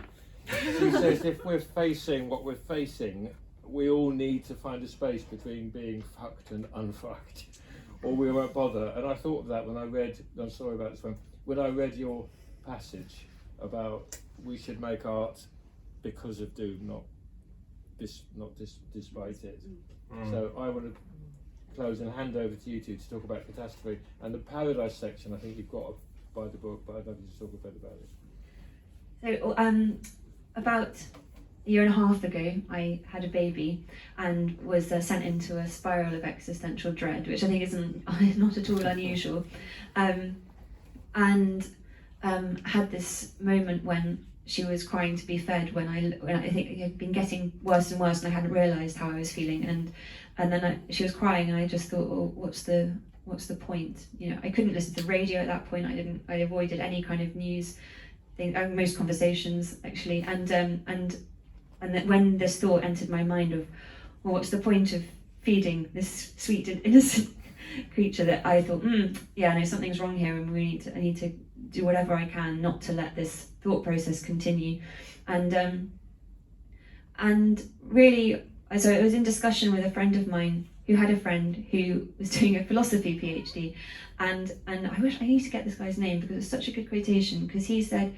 She says, if we're facing what we're facing, we all need to find a space between being fucked and unfucked, or we won't bother. And I thought of that when I read, I'm sorry about this one, when I read your passage about we should make art because of doom, not despite it. So I want to close and hand over to you two to talk about Catastrophe and the Paradise section. I think you've got to buy the book, but I'd love you to talk a bit about it. So about a year and a half ago, I had a baby and was sent into a spiral of existential dread, which I think isn't not at all unusual, and had this moment when she was crying to be fed, when I think it had been getting worse and worse, and I hadn't realised how I was feeling, and then she was crying, and I just thought, well, what's the point? You know, I couldn't listen to the radio at that point. I avoided any kind of news thing, most conversations actually, and then when this thought entered my mind of, well, what's the point of feeding this sweet and innocent creature, that I thought, yeah, no, something's wrong here, and I need to do whatever I can not to let this thought process continue, and really, so it was in discussion with a friend of mine who had a friend who was doing a philosophy PhD, and I need to get this guy's name because it's such a good quotation, because he said,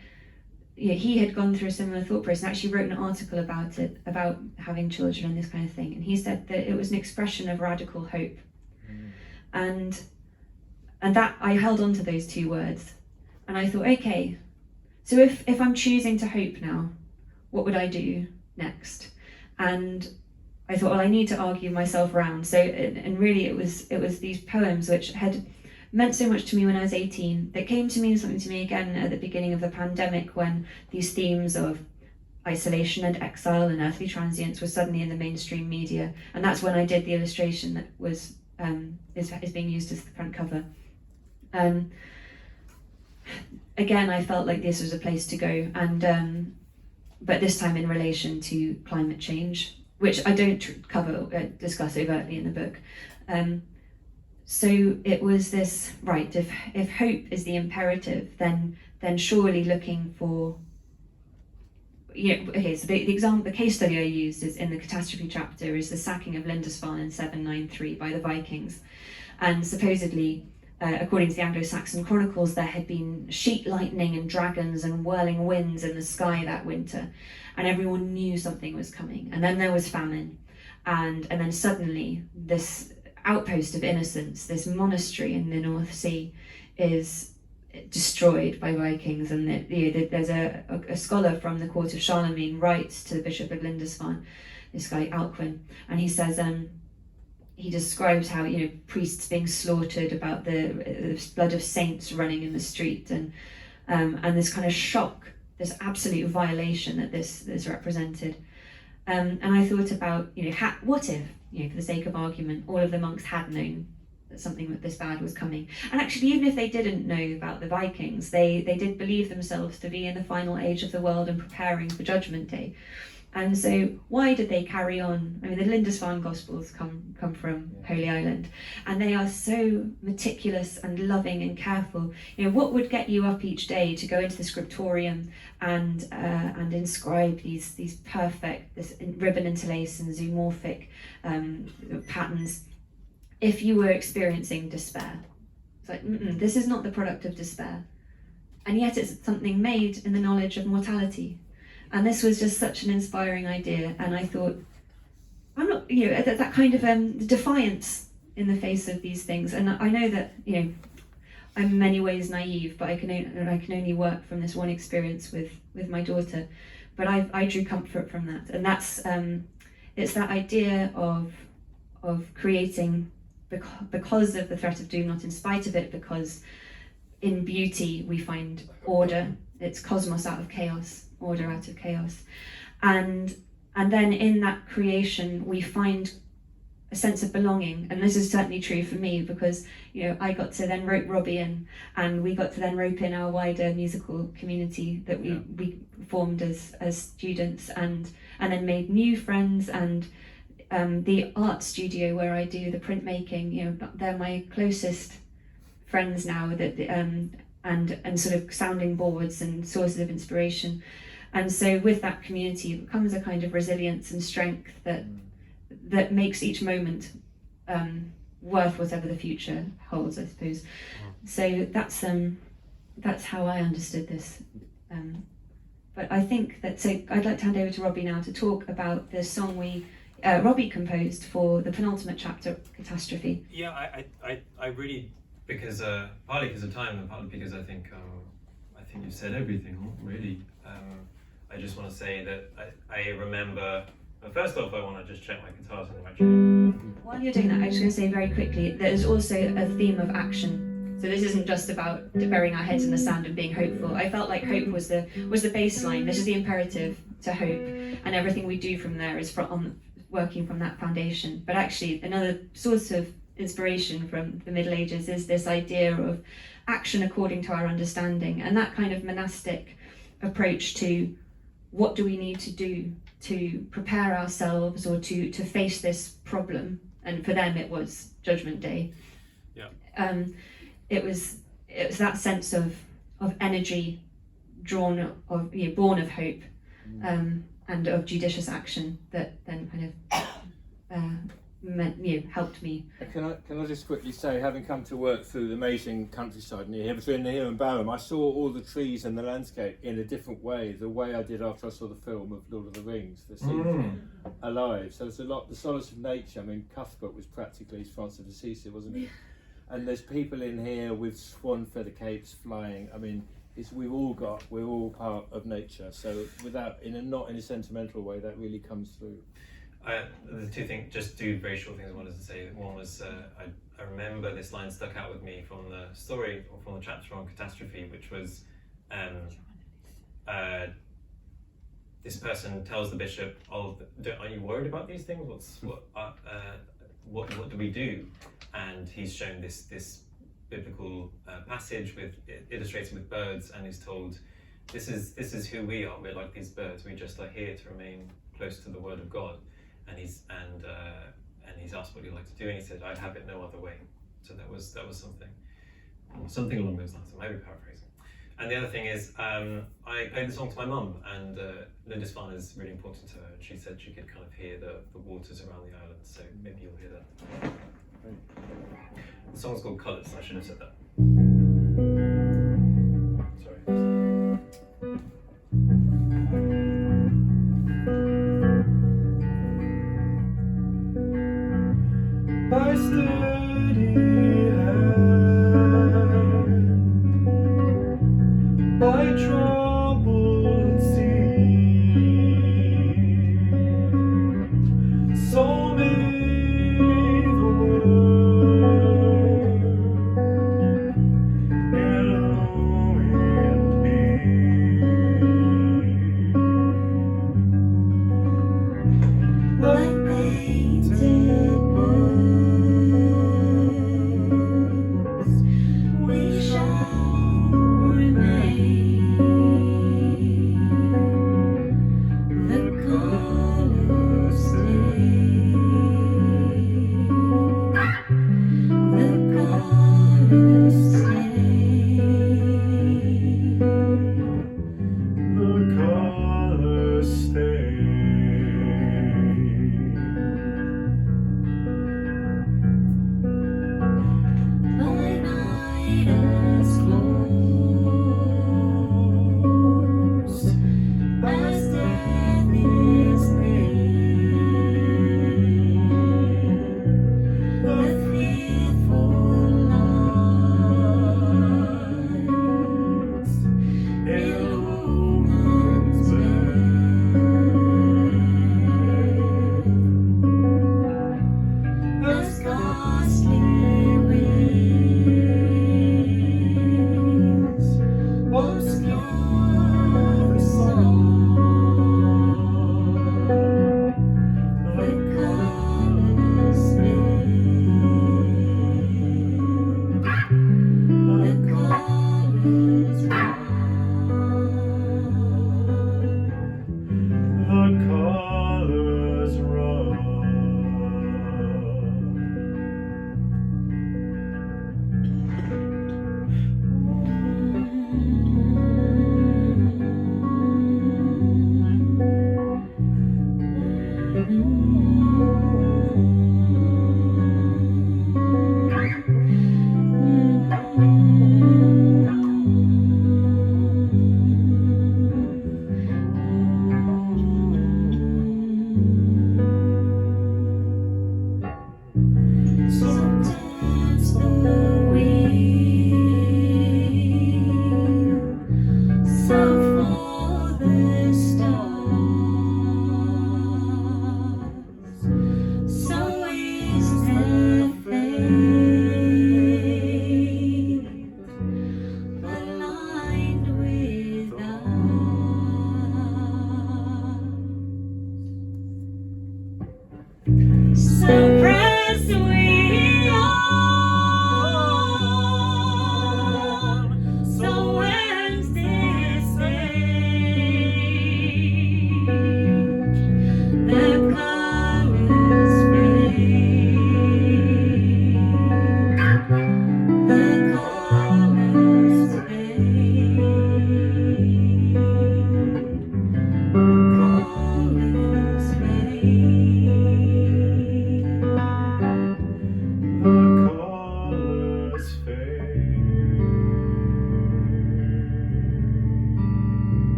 he had gone through a similar thought process and actually wrote an article about it, about having children and this kind of thing, and he said that it was an expression of radical hope, and that I held on to those two words, and I thought, okay, so if I'm choosing to hope now, what would I do next? And I thought, well, I need to argue myself around. So, and really it was these poems which had meant so much to me when I was 18, that came to mean something to me again at the beginning of the pandemic, when these themes of isolation and exile and earthly transience were suddenly in the mainstream media. And that's when I did the illustration that was is being used as the front cover. Again, I felt like this was a place to go, and but this time in relation to climate change, which I don't discuss overtly in the book. So it was this, right, if hope is the imperative, then surely looking for, okay, so the case study I used is in the Catastrophe chapter, is the sacking of Lindisfarne in 793 by the Vikings, and supposedly, according to the Anglo-Saxon chronicles, there had been sheet lightning and dragons and whirling winds in the sky that winter, and everyone knew something was coming. And then there was famine, and then suddenly this outpost of innocence, this monastery in the North Sea, is destroyed by Vikings. And there's a scholar from the court of Charlemagne writes to the Bishop of Lindisfarne, this guy Alcuin, and he says, he describes how, priests being slaughtered, about the blood of saints running in the street, and this kind of shock, this absolute violation that this represented. And I thought about, what if, for the sake of argument, all of the monks had known that something this bad was coming. And actually, even if they didn't know about the Vikings, they did believe themselves to be in the final age of the world and preparing for Judgment Day. And so why did they carry on? I mean, the Lindisfarne Gospels come from Holy Island, and they are so meticulous and loving and careful. What would get you up each day to go into the scriptorium and inscribe these perfect, this ribbon interlace and zoomorphic patterns, if you were experiencing despair? It's like, this is not the product of despair, and yet it's something made in the knowledge of mortality. And this was just such an inspiring idea, and I thought, I'm not, that kind of defiance in the face of these things. And I know that, I'm in many ways naive, but I can only work from this one experience with my daughter. But I drew comfort from that, and that's it's that idea of creating because of the threat of doom, not in spite of it, because in beauty we find order. It's cosmos out of chaos, order out of chaos, and then in that creation we find a sense of belonging, and this is certainly true for me because I got to then rope Robbie in, and we got to then rope in our wider musical community that we formed as students, and then made new friends, and the art studio where I do the printmaking, they're my closest friends now, that and sort of sounding boards and sources of inspiration. And so with that community comes a kind of resilience and strength that makes each moment worth whatever the future holds, I suppose. So that's how I understood this. But I think that, so I'd like to hand over to Robbie now to talk about the song Robbie composed for the penultimate chapter of Catastrophe. Yeah, I really, because partly because of time and partly because I think you've said everything, really. I just want to say that I remember, first off, I want to just check my guitars and actually. While you're doing that, I was going to say very quickly, there's also a theme of action. So this isn't just about burying our heads in the sand and being hopeful. I felt like hope was the baseline. This is the imperative to hope, and everything we do from there is working from that foundation. But actually, another source of inspiration from the Middle Ages is this idea of action according to our understanding, and that kind of monastic approach to what do we need to do to prepare ourselves or to face this problem. And for them it was Judgment Day. Yeah. It was that sense of energy born of hope, and of judicious action that then kind of helped me. Can I just quickly say, having come to work through the amazing countryside near here, between here and Barham, I saw all the trees and the landscape in a different way, the way I did after I saw the film of Lord of the Rings. They seemed alive. So there's a lot, the solace of nature. I mean, Cuthbert was practically Francis of Assisi, wasn't he? And there's people in here with swan feather capes flying. I mean, we're all part of nature. So not in a sentimental way, that really comes through. The two very short things I wanted to say. One was I remember this line stuck out with me from the story, or from the chapter on Catastrophe, which was this person tells the bishop, "Oh, are you worried about these things? What do we do?" And he's shown this biblical passage illustrated with birds, and he's told, "This is who we are. We're like these birds. We just are here to remain close to the Word of God." And he's asked what he'd like to do, and he said, "I'd have it no other way." So that was something along those lines. I might be paraphrasing. And the other thing is, I played the song to my mum, and Lindisfarne is really important to her. And she said she could kind of hear the waters around the island. So maybe you'll hear that. The song's called Colours. I should have said that. Sorry. By steady hand, by troubled sea, so may the word illumined be, like painted we shall remain.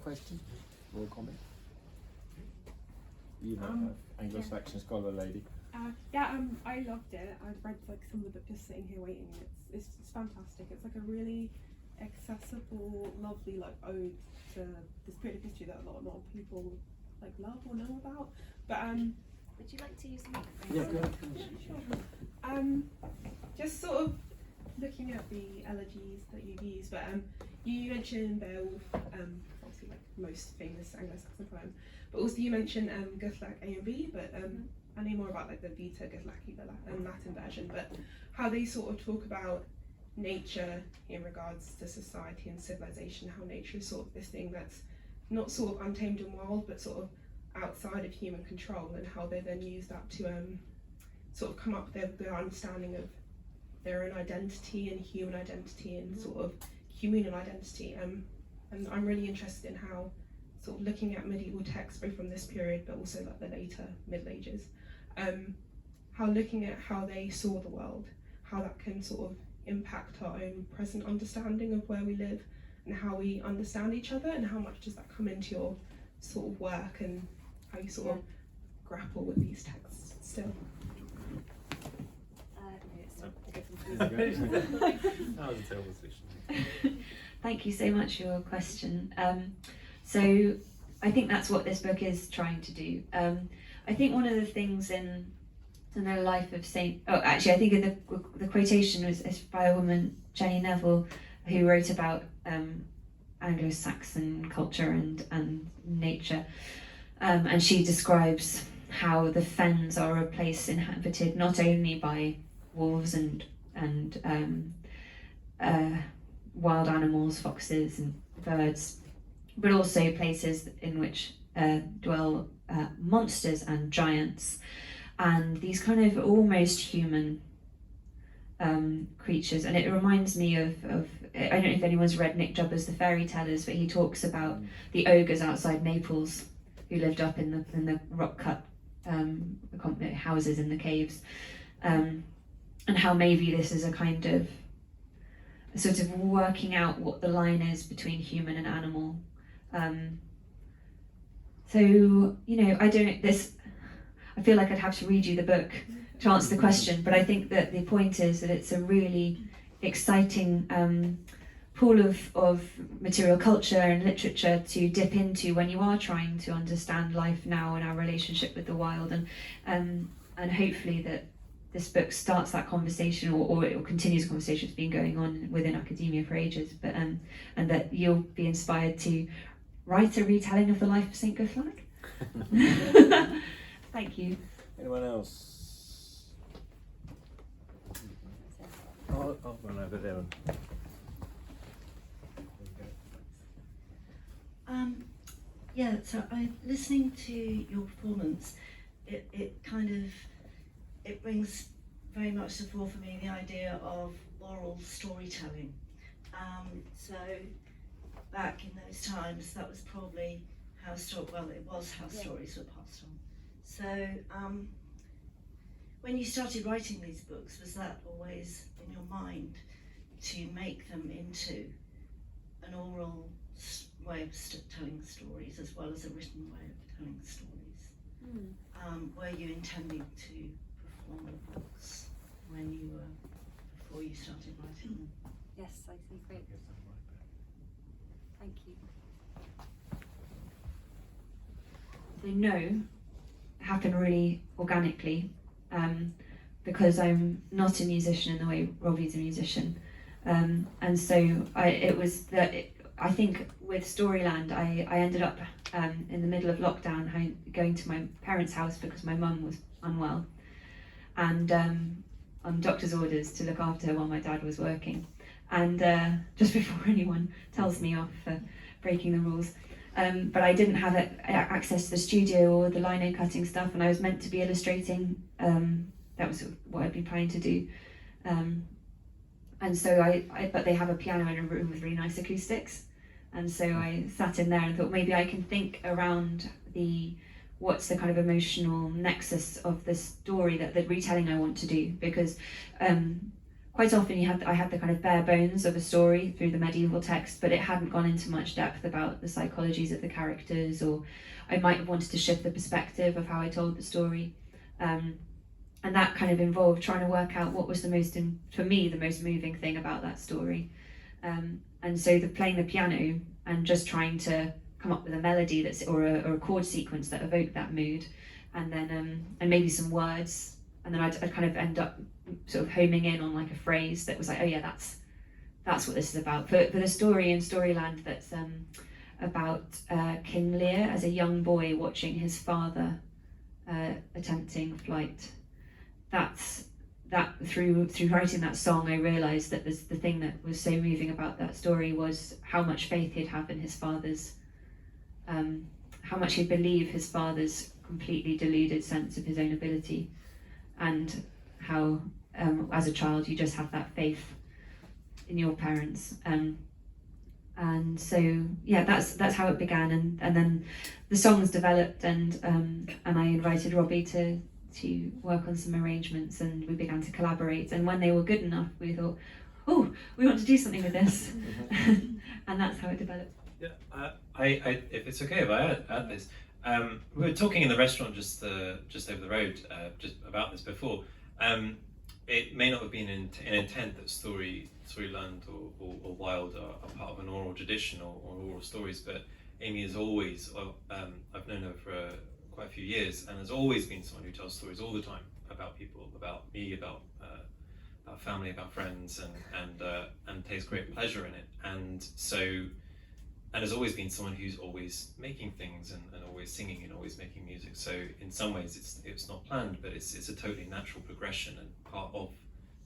question or comment? You might have Anglo-Saxon scholar lady. I loved it. I've read like some of the books just sitting here waiting. It's fantastic. It's like a really accessible, lovely like ode to this period of history that a lot of people like love or know about. But would you like to use the microphone? Yeah, go ahead. Sure. Just sort of looking at the elegies that you've used, but you mentioned Beowulf, obviously like most famous Anglo-Saxon poem, but also you mentioned Guthlac A and B, but I know more about like the Vita Guthlacci, the Latin version, but how they sort of talk about nature in regards to society and civilization, how nature is sort of this thing that's not sort of untamed and wild, but sort of outside of human control, and how they then use that to sort of come up with their understanding of their own identity and human identity and sort of communal identity. And I'm really interested in how sort of looking at medieval texts both from this period but also like the later Middle Ages, how looking at how they saw the world, how that can sort of impact our own present understanding of where we live and how we understand each other, and how much does that come into your sort of work and how you sort of grapple with these texts still. Thank you so much for your question. So I think that's what this book is trying to do. I think one of the things in the life of I think in the quotation was by a woman, Jenny Neville, who wrote about Anglo-Saxon culture and nature, and she describes how the fens are a place inhabited not only by wolves and wild animals, foxes and birds, but also places in which dwell monsters and giants and these kind of almost human creatures. And it reminds me of I don't know if anyone's read Nick Jubber's The Fairy Tellers, but he talks about the ogres outside Naples who lived up in the rock cut houses in the caves, and how maybe this is a kind of a sort of working out what the line is between human and animal. So, you know, I feel like I'd have to read you the book to answer the question, but I think that the point is that it's a really exciting pool of material culture and literature to dip into when you are trying to understand life now and our relationship with the wild, and hopefully that this book starts that conversation, or it continues a conversation that's been going on within academia for ages, but and that you'll be inspired to write a retelling of the life of St. Guthlac. Thank you. Anyone else? I'll run over there. So I'm listening to your performance. It brings very much to the fore for me the idea of oral storytelling. So back in those times, that was probably how stories were passed on. So when you started writing these books, was that always in your mind to make them into an oral way of telling stories as well as a written way of telling stories? Were you intending to perform the books before you started writing them? Yes, I see. Great. Thank you. So no, it happened really organically, because I'm not a musician in the way Robbie's a musician, and so I think with Storyland I ended up in the middle of lockdown going to my parents' house because my mum was unwell, and on doctor's orders to look after her while my dad was working, and just before anyone tells me off for breaking the rules. But I didn't have access to the studio or the lino cutting stuff, and I was meant to be illustrating. That was what I'd been planning to do. And so but they have a piano in a room with really nice acoustics. And so I sat in there and thought maybe I can think around what's the kind of emotional nexus of the story, that the retelling I want to do, because quite often I had the kind of bare bones of a story through the medieval text, but it hadn't gone into much depth about the psychologies of the characters, or I might have wanted to shift the perspective of how I told the story. And that kind of involved trying to work out what was for me, the most moving thing about that story. And so playing the piano and just trying to come up with a melody or a chord sequence that evoked that mood, and then and maybe some words, and then I'd kind of end up sort of homing in on like a phrase that was like, oh yeah, that's what this is about. For the story in Storyland that's about King Lear as a young boy watching his father attempting flight. That through writing that song, I realised that the thing that was so moving about that story was how much faith he'd have in his father's, how much he'd believe his father's completely deluded sense of his own ability, and how as a child you just have that faith in your parents. And so yeah, that's how it began, and then the songs developed, and I invited Robbie to work on some arrangements, and we began to collaborate, and when they were good enough we thought, oh, we want to do something with this. And that's how it developed. Yeah, I if it's okay if I add this, we were talking in the restaurant just over the road just about this before. It may not have been an intent that Storyland or Wild are part of an oral tradition or oral stories, but Amy is always, I've known her for quite a few years, and has always been someone who tells stories all the time about people, about me, about family, about friends, and takes great pleasure in it. And has always been someone who's always making things and always singing and always making music. So in some ways it's not planned, but it's a totally natural progression and part of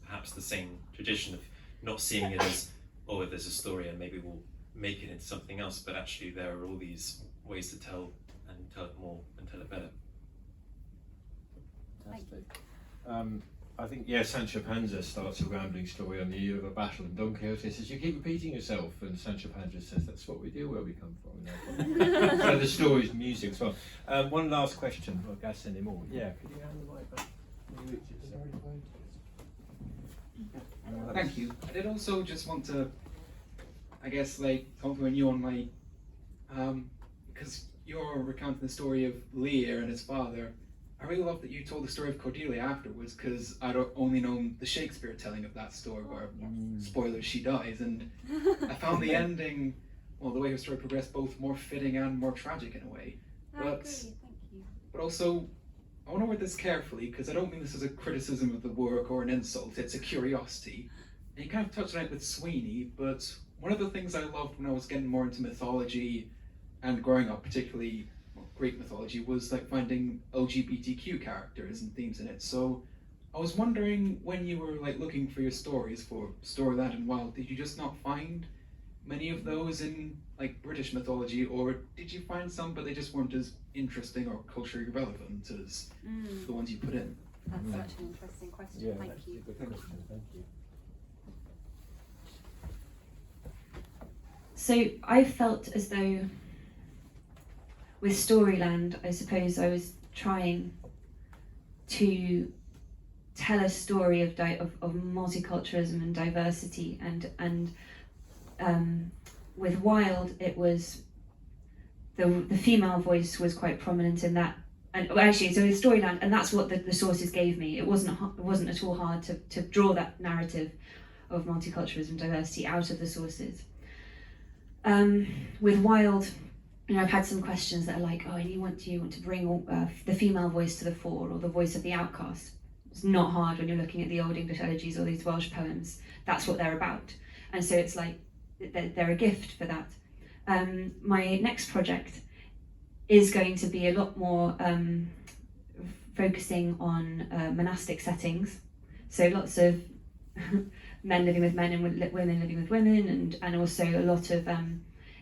perhaps the same tradition of not seeing it as, oh, there's a story and maybe we'll make it into something else, but actually there are all these ways to tell it more and tell it better. Fantastic. I think, yeah, Sancho Panza starts a rambling story on the eve of a battle, and Don Quixote says, you keep repeating yourself, and Sancho Panza says, that's what we do where we come from. So the story's music as well. One last question, I'll gas anymore. Yeah, could you hand the mic back? Thank you. I did also just want to, I guess, like, compliment you on my, because you're recounting the story of Lear and his father. I really love that you told the story of Cordelia afterwards, because I'd only known the Shakespeare telling of that story where, spoilers, she dies, and I found the ending, well, the way her story progressed, both more fitting and more tragic in a way. Thank you. But also, I want to word this carefully, because I don't mean this as a criticism of the work or an insult, it's a curiosity. And you kind of touched on it with Sweeney, but one of the things I loved when I was getting more into mythology and growing up, particularly Greek mythology, was like finding LGBTQ characters and themes in it. So I was wondering, when you were like looking for your stories for Storyland and Wild, did you just not find many of those in like British mythology, or did you find some but they just weren't as interesting or culturally relevant as the ones you put in? That's such an interesting question. Yeah, Thank that's you. a good question. Thank you. So I felt as though with Storyland, I suppose I was trying to tell a story of multiculturalism and diversity, and with Wild, it was the female voice was quite prominent in that. And actually, so with Storyland, and that's what the sources gave me. It wasn't at all hard to draw that narrative of multiculturalism and diversity out of the sources. With Wild, I've had some questions that are like, oh, and you want to bring the female voice to the fore, or the voice of the outcast. It's not hard when you're looking at the Old English elegies or these Welsh poems. That's what they're about. And so it's like, they're a gift for that. My next project is going to be a lot more focusing on monastic settings. So lots of men living with men and women living with women, and also a lot of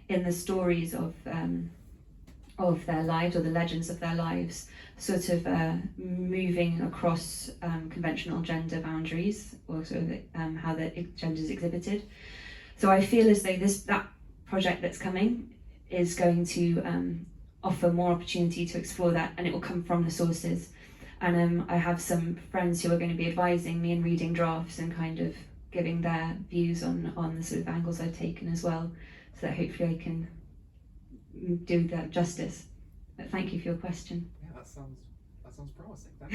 in the stories of their lives, or the legends of their lives, sort of moving across conventional gender boundaries, or sort of how the gender is exhibited. So I feel as though that project that's coming is going to offer more opportunity to explore that, and it will come from the sources. And I have some friends who are going to be advising me and reading drafts and kind of giving their views on the sort of angles I've taken as well, so that hopefully I can do that justice. But thank you for your question. Yeah, that sounds promising. Thank